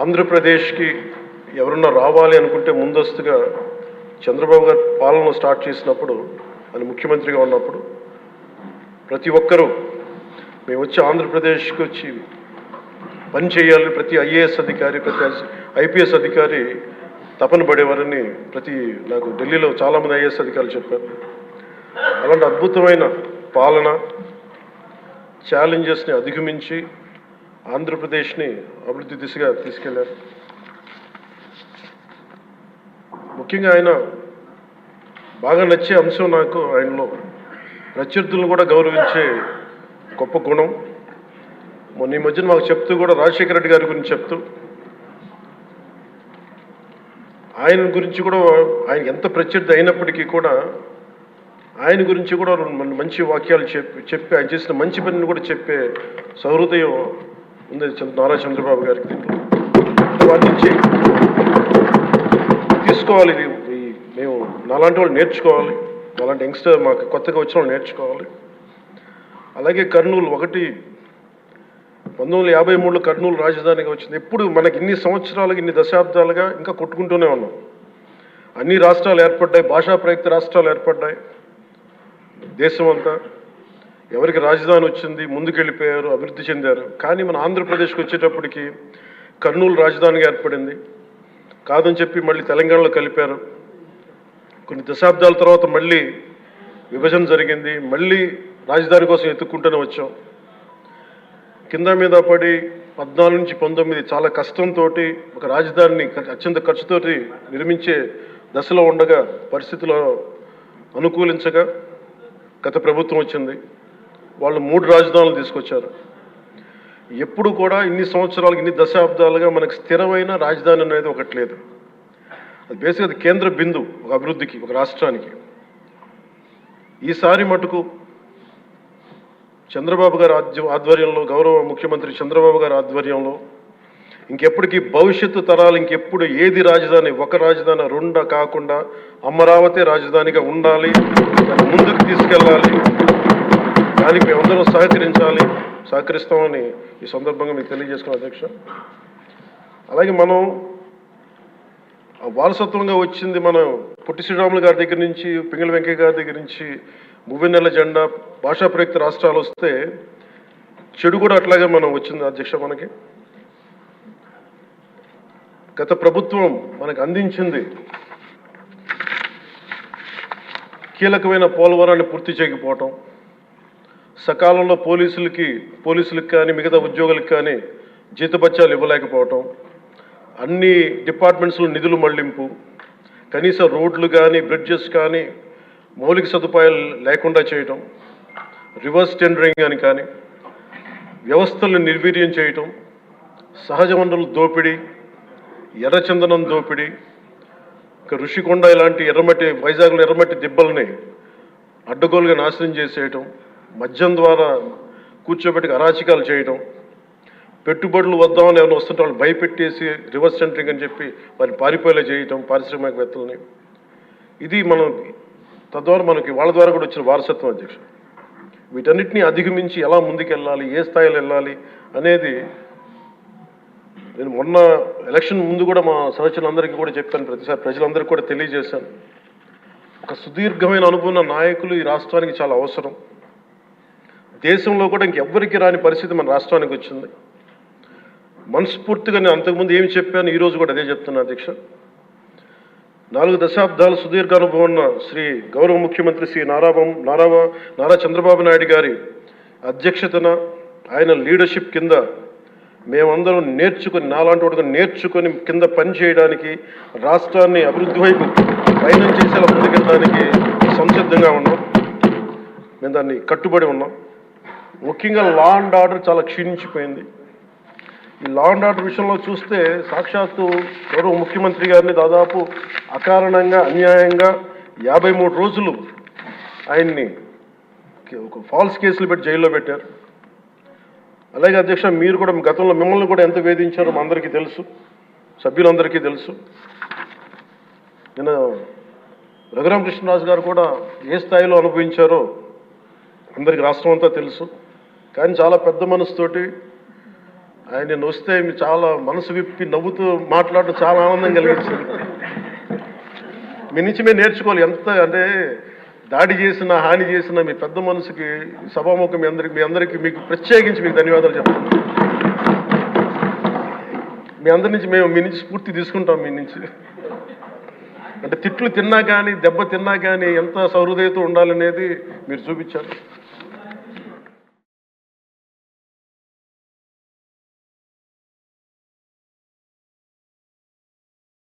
ఆంధ్రప్రదేశ్కి ఎవరన్నా రావాలి అనుకుంటే ముందస్తుగా చంద్రబాబు గారు పాలన స్టార్ట్ చేసినప్పుడు ఆయన ముఖ్యమంత్రిగా ఉన్నప్పుడు ప్రతి ఒక్కరూ మేము వచ్చి ఆంధ్రప్రదేశ్కి వచ్చి పని చేయాలని ప్రతి ఐఏఎస్ అధికారి ప్రతి ఐపీఎస్ అధికారి తపన పడేవారని నాకు ఢిల్లీలో చాలామంది ఐఏఎస్ అధికారులు చెప్పారు. అలాంటి అద్భుతమైన పాలన ఛాలెంజెస్ని అధిగమించి ఆంధ్రప్రదేశ్ని అభివృద్ధి దిశగా తీసుకెళ్లారు. ముఖ్యంగా ఆయన బాగా నచ్చే అంశం నాకు ఆయనలో ప్రత్యర్థులను కూడా గౌరవించే గొప్ప గుణం. మొన్న ఈ మధ్యన మాకు చెప్తూ కూడా రాజశేఖర రెడ్డి గారి గురించి చెప్తూ ఆయన గురించి కూడా ఆయన ఎంత ప్రత్యర్థి అయినప్పటికీ కూడా ఆయన గురించి కూడా మంచి వాక్యాలు చెప్పి ఆయన చేసిన మంచి పనిని కూడా చెప్పే సహృదయం ఉంది నారా చంద్రబాబు గారికి. వాటి నుంచి తీసుకోవాలి, ఇది మేము నాలాంటి వాళ్ళు నేర్చుకోవాలి, అలాంటి యంగ్స్టర్ మాకు కొత్తగా వచ్చిన వాళ్ళు నేర్చుకోవాలి. అలాగే కర్నూలు 1953లో కర్నూలు రాజధానిగా వచ్చింది. ఎప్పుడు మనకి ఇన్ని సంవత్సరాలుగా ఇన్ని దశాబ్దాలుగా ఇంకా కొట్టుకుంటూనే ఉన్నాం. అన్ని రాష్ట్రాలు ఏర్పడ్డాయి, భాషా ప్రయుక్త రాష్ట్రాలు ఏర్పడ్డాయి. దేశం అంతా ఎవరికి రాజధాని వచ్చింది ముందుకెళ్ళిపోయారు, అభివృద్ధి చెందారు. కానీ మన ఆంధ్రప్రదేశ్కి వచ్చేటప్పటికి కర్నూలు రాజధానిగా ఏర్పడింది. కాదని చెప్పి మళ్ళీ తెలంగాణలో కలిపారు. కొన్ని దశాబ్దాల తర్వాత మళ్ళీ విభజన జరిగింది. మళ్ళీ రాజధాని కోసం ఎత్తుక్కుంటూనే వచ్చాం. కింద మీద పడి 14 నుంచి 19 చాలా కష్టంతో ఒక రాజధానిని అత్యంత ఖర్చుతోటి నిర్మించే దశలో ఉండగా పరిస్థితులు అనుకూలించగా గత ప్రభుత్వం వచ్చింది. వాళ్ళు 3 రాజధానులు తీసుకొచ్చారు. ఎప్పుడు కూడా ఇన్ని సంవత్సరాలు ఇన్ని దశాబ్దాలుగా మనకు స్థిరమైన రాజధాని అనేది ఒకటి లేదు. అది బేసిక్గా అది కేంద్ర బిందు ఒక అభివృద్ధికి, ఒక రాష్ట్రానికి. ఈసారి మటుకు చంద్రబాబు గారి ఆధ్వర్యంలో, గౌరవ ముఖ్యమంత్రి చంద్రబాబు గారి ఆధ్వర్యంలో ఇంకెప్పటికీ భవిష్యత్తు తరాలు ఇంకెప్పుడు ఏది రాజధాని, ఒక రాజధాని 2 కాకుండా అమరావతి రాజధానిగా ఉండాలి, ముందుకు తీసుకెళ్ళాలి. దానికి మేమందరం సహకరిస్తామని ఈ సందర్భంగా మీకు తెలియజేసుకున్నాం అధ్యక్ష. అలాగే మనం వారసత్వంగా వచ్చింది మనం పొట్టి శ్రీరాములు గారి దగ్గర నుంచి, పింగళి వెంకయ్య గారి దగ్గర నుంచి మువ్వెన్నెల జెండా, భాషా ప్రయుక్త రాష్ట్రాలు వస్తే చెడు కూడా అట్లాగే మనం వచ్చింది అధ్యక్ష. మనకి గత ప్రభుత్వం మనకు అందించింది కీలకమైన పోలవరాన్ని పూర్తి చేయకపోవటం, సకాలంలో పోలీసులకు కానీ మిగతా ఉద్యోగులకు కానీ జీతభత్యాలు ఇవ్వలేకపోవటం, అన్ని డిపార్ట్మెంట్స్లో నిధులు మళ్లింపు, కనీస రోడ్లు కానీ బ్రిడ్జెస్ కానీ మౌలిక సదుపాయాలు లేకుండా చేయటం, రివర్స్ టెండరింగ్ అని కానీ వ్యవస్థలను నిర్వీర్యం చేయటం, సహజ వనరుల దోపిడీ, ఎర్రచందనం దోపిడీ, ఋషికొండ ఇలాంటి వైజాగ్లో ఎర్రమట్టి దిబ్బల్ని అడ్డగోలుగా నాశనం చేసేయటం, మద్యం ద్వారా కూర్చోబెట్టి అరాచకాలు చేయటం, పెట్టుబడులు వద్దామని ఎవరైనా వస్తుంటే వాళ్ళు భయపెట్టేసి రివర్స్ టెండరింగ్ అని చెప్పి వారిని పారిపోయేలా చేయటం పారిశ్రామికవేత్తలని. ఇది మనం తద్వారా వాళ్ళ ద్వారా కూడా వచ్చిన వారసత్వం అధ్యక్ష. వీటన్నిటిని అధిగమించి ఎలా ముందుకెళ్ళాలి, ఏ స్థాయిలో వెళ్ళాలి అనేది నేను మొన్న ఎలక్షన్ ముందు కూడా మా సహచరులందరికీ కూడా చెప్పాను, ప్రతిసారి ప్రజలందరికీ కూడా తెలియజేశాను. ఒక సుదీర్ఘమైన అనుభవం నాయకులు ఈ రాష్ట్రానికి చాలా అవసరం. దేశంలో కూడా ఇంకెవ్వరికి రాని పరిస్థితి మన రాష్ట్రానికి వచ్చింది. మనస్ఫూర్తిగా నేను అంతకుముందు ఏమి చెప్పాను, ఈరోజు కూడా అదే చెప్తున్నా అధ్యక్ష. 4 దశాబ్దాల సుదీర్ఘ అనుభవం ఉన్న శ్రీ గౌరవ ముఖ్యమంత్రి శ్రీ నారా చంద్రబాబు నాయుడు గారి అధ్యక్షతన, ఆయన లీడర్షిప్ కింద మేమందరం నాలాంటి వాడుగా నేర్చుకొని కింద పని చేయడానికి, రాష్ట్రాన్ని అభివృద్ధి వైపు ప్రయాణం చేసేలా ముందుకెళ్ళడానికి సంసిద్ధంగా ఉన్నాం. మేము దాన్ని కట్టుబడి ఉన్నాం. ముఖ్యంగా లా అండ్ ఆర్డర్ చాలా క్షీణించిపోయింది. ఈ లా అండ్ ఆర్డర్ విషయంలో చూస్తే సాక్షాత్తు గౌరవ ముఖ్యమంత్రి గారిని దాదాపు అకారణంగా అన్యాయంగా 53 రోజులు ఆయన్ని ఒక ఫాల్స్ కేసులు పెట్టి జైల్లో పెట్టారు. అలాగే అధ్యక్ష, మీరు కూడా గతంలో మిమ్మల్ని కూడా ఎంత వేధించారో మా అందరికీ తెలుసు, సభ్యులందరికీ తెలుసు. నిన్న రఘురామకృష్ణరాజు గారు కూడా ఏ స్థాయిలో అనుభవించారో అందరికీ రాష్ట్రం అంతా తెలుసు. కానీ చాలా పెద్ద మనసుతోటి ఆయన నిన్న వస్తే మీరు చాలా మనసు విప్పి నవ్వుతూ మాట్లాడడం చాలా ఆనందం కలిగించింది. మీ నుంచి మేము నేర్చుకోవాలి. ఎంత అంటే దాడి చేసిన హాని చేసిన మీ పెద్ద మనసుకి సభాముఖం మీ అందరికీ మీకు ప్రత్యేకించి మీకు ధన్యవాదాలు చెప్తాను. మీ అందరి నుంచి మీ నుంచి స్ఫూర్తి తీసుకుంటాం. మీ నుంచి అంటే తిట్లు తిన్నా కానీ దెబ్బ తిన్నా కానీ ఎంత సౌహృదయతో ఉండాలనేది మీరు చూపించారు.